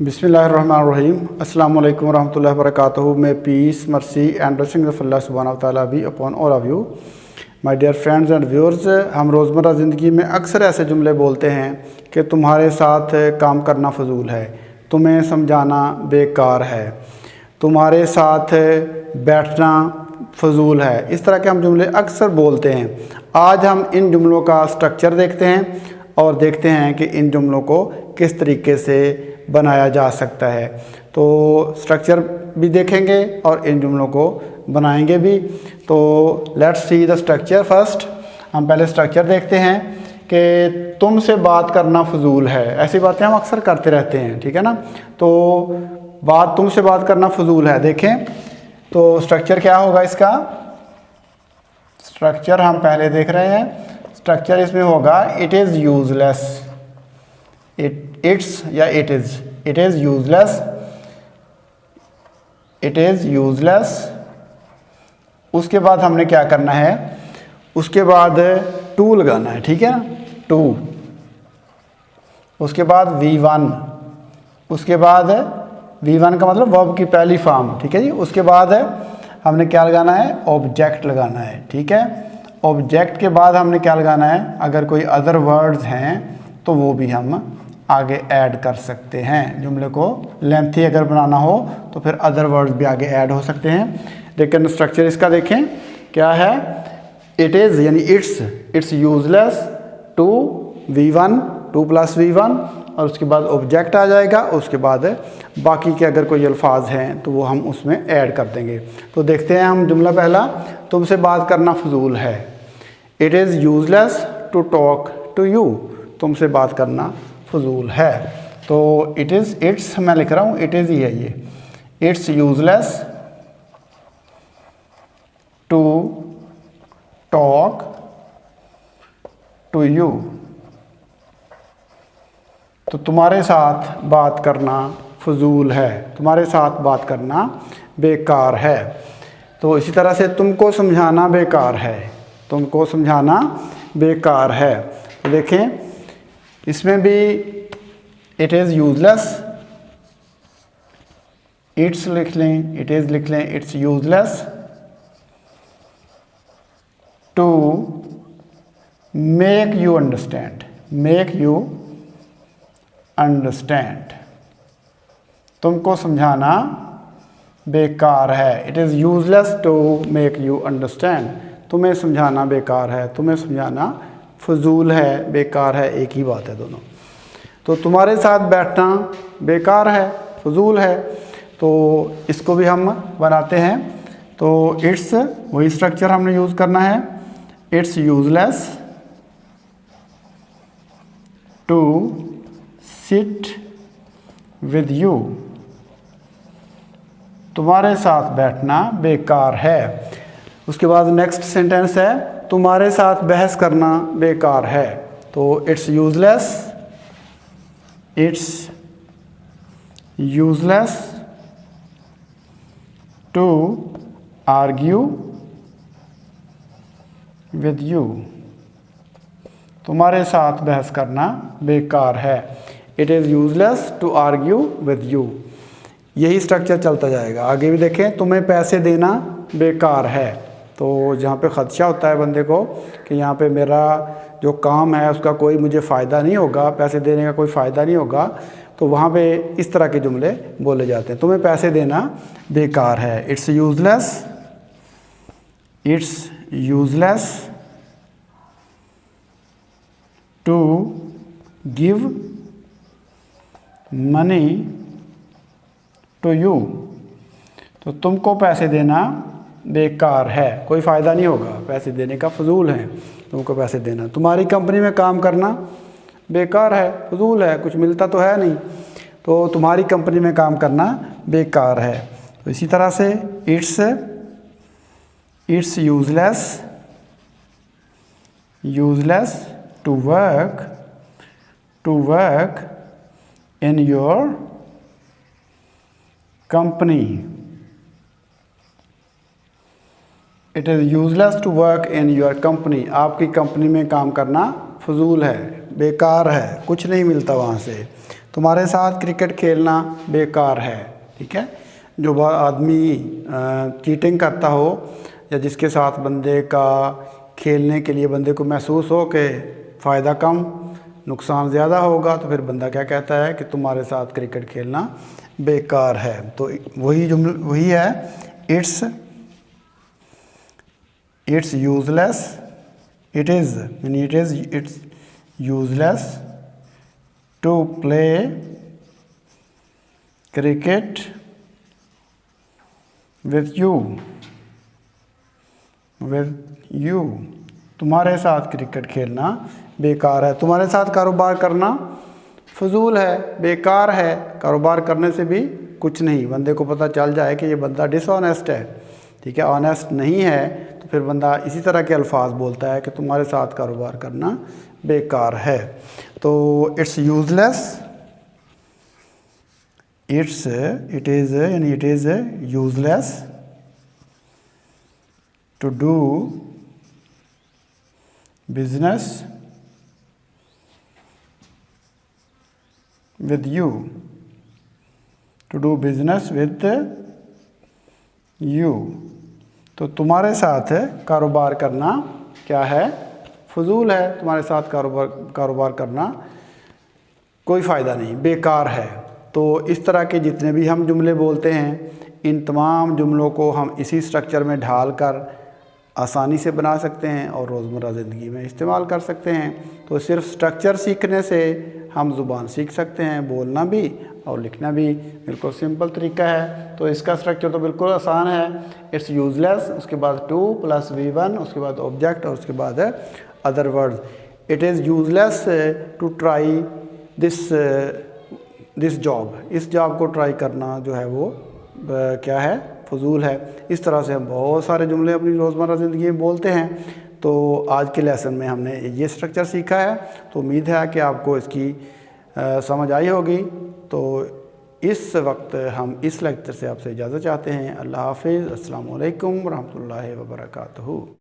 बिस्मिल्लाहिर्रहमानिर्रहीम। अस्सलाम वालेकुम रहमतुल्लाहि व बरकातुहू। May peace mercy and blessings of Allah सुब्हानहू व तआला be upon all of you my dear friends and viewers. हम रोज़मर्रा ज़िंदगी में अक्सर ऐसे जुमले बोलते हैं कि तुम्हारे साथ काम करना फ़जूल है, तुम्हें समझाना बेकार है, तुम्हारे साथ बैठना फ़जूल है। इस तरह के हम जुमले अक्सर बोलते हैं। आज हम इन जुमलों का स्ट्रक्चर देखते हैं और देखते हैं कि इन जुमलों को किस तरीके से बनाया जा सकता है। तो स्ट्रक्चर भी देखेंगे और इन जुमलों को बनाएंगे भी। तो let's see the structure first. हम पहले स्ट्रक्चर देखते हैं कि तुमसे बात करना फ़जूल है। ऐसी बातें हम अक्सर करते रहते हैं, ठीक है ना। तो तुमसे बात करना फ़जूल है। देखें तो स्ट्रक्चर क्या होगा इसका। स्ट्रक्चर हम पहले देख रहे हैं। स्ट्रक्चर इसमें होगा it is useless, it is useless. उसके बाद हमने क्या करना है, उसके बाद टू लगाना है, ठीक है ना, टू। उसके बाद V1, उसके बाद V1 का मतलब वर्ब की पहली फॉर्म, ठीक है जी। उसके बाद हमने क्या लगाना है, ऑब्जेक्ट लगाना है, ठीक है। ऑब्जेक्ट के बाद हमने क्या लगाना है, अगर कोई अदर वर्ड्स हैं तो वो भी हम आगे ऐड कर सकते हैं। जुमले को लेंथी अगर बनाना हो तो फिर अदर वर्ड्स भी आगे ऐड हो सकते हैं। लेकिन स्ट्रक्चर इसका देखें क्या है। इट इज़ यानी it's useless to V1, 2 + V1 और उसके बाद ऑब्जेक्ट आ जाएगा। उसके बाद बाकी के अगर कोई अल्फाज हैं तो वो हम उसमें ऐड कर देंगे। तो देखते हैं हम जुमला पहला, तुमसे बात करना फ़जूल है। It is useless to talk to you. तुमसे बात करना फ़जूल है। तो इट्स मैं लिख रहा हूँ, इट इज़ ही है ये। It's useless to talk to you. तो तुम्हारे साथ बात करना फ़जूल है, तुम्हारे साथ बात करना बेकार है। तो इसी तरह से तुमको समझाना बेकार है, तुमको समझाना बेकार है। तो देखें इसमें भी इट इज़ यूजलेस, इट्स लिख लें, इट इज़ लिख लें, it's useless to make you understand, make you understand. तुमको समझाना बेकार है। It is useless to make you understand. तुम्हें समझाना बेकार है, तुम्हें समझाना फ़जूल है, बेकार है, एक ही बात है दोनों। तो तुम्हारे साथ बैठना बेकार है, फ़जूल है। तो इसको भी हम बनाते हैं। तो इट्स, वही स्ट्रक्चर हमने यूज़ करना है। It's useless to sit with you. तुम्हारे साथ बैठना बेकार है। उसके बाद नेक्स्ट सेंटेंस है तुम्हारे साथ बहस करना बेकार है। तो it's useless to argue with you. तुम्हारे साथ बहस करना बेकार है। It is useless to argue with you. यही स्ट्रक्चर चलता जाएगा। आगे भी देखें, तुम्हें पैसे देना बेकार है। तो जहाँ पे ख़दशा होता है बंदे को कि यहाँ पे मेरा जो काम है उसका कोई मुझे फ़ायदा नहीं होगा, पैसे देने का कोई फ़ायदा नहीं होगा, तो वहाँ पे इस तरह के जुमले बोले जाते हैं। तुम्हें पैसे देना बेकार है। It's useless to give money to you. तो तुमको पैसे देना बेकार है, कोई फ़ायदा नहीं होगा, पैसे देने का फ़जूल है तुमको पैसे देना। तुम्हारी कंपनी में काम करना बेकार है, फ़जूल है, कुछ मिलता तो है नहीं, तो तुम्हारी कंपनी में काम करना बेकार है। तो इसी तरह से it's useless to work in your company. It is useless to work in your company. आपकी कंपनी में काम करना फ़जूल है, बेकार है, कुछ नहीं मिलता वहाँ से। तुम्हारे साथ क्रिकेट खेलना बेकार है। ठीक है, जो आदमी चीटिंग करता हो या जिसके साथ बंदे का खेलने के लिए बंदे को महसूस हो कि फ़ायदा कम नुकसान ज़्यादा होगा, तो फिर बंदा क्या कहता है कि तुम्हारे साथ क्रिकेट खेलना बेकार है। तो वही है, it's useless, it's useless to play cricket with you, तुम्हारे साथ क्रिकेट खेलना बेकार है। तुम्हारे साथ कारोबार करना फजूल है, बेकार है। कारोबार करने से भी कुछ नहीं, बंदे को पता चल जाए कि ये बंदा डिसऑनेस्ट है, ठीक है, ऑनेस्ट नहीं है, तो फिर बंदा इसी तरह के अल्फाज बोलता है कि तुम्हारे साथ कारोबार करना बेकार है। तो it's useless, it is useless to do business with you, to do business with you। तो तुम्हारे साथ कारोबार करना क्या है, फजूल है। तुम्हारे साथ कारोबार करना कोई फ़ायदा नहीं, बेकार है। तो इस तरह के जितने भी हम जुमले बोलते हैं, इन तमाम जुमलों को हम इसी स्ट्रक्चर में ढाल कर आसानी से बना सकते हैं और रोज़मर्रा ज़िंदगी में इस्तेमाल कर सकते हैं। तो सिर्फ स्ट्रक्चर सीखने से हम ज़ुबान सीख सकते हैं, बोलना भी और लिखना भी बिल्कुल सिंपल तरीका है। तो इसका स्ट्रक्चर तो बिल्कुल आसान है। इट्स यूज़लेस, उसके बाद टू प्लस V1, उसके बाद ऑब्जेक्ट और उसके बाद other words. It is useless to try this job, इस जॉब को ट्राई करना जो है वो क्या है, फजूल है। इस तरह से हम बहुत सारे जुमले अपनी रोज़मर्रा ज़िंदगी में बोलते हैं। तो आज के लेसन में हमने ये स्ट्रक्चर सीखा है। तो उम्मीद है कि आपको इसकी समझ आई होगी। तो इस वक्त हम इस लेक्चर से आपसे इजाज़त चाहते हैं। अल्लाह हाफ़िज़, अस्सलामु अलैकुम रहमतुल्लाहि व बरकातहू।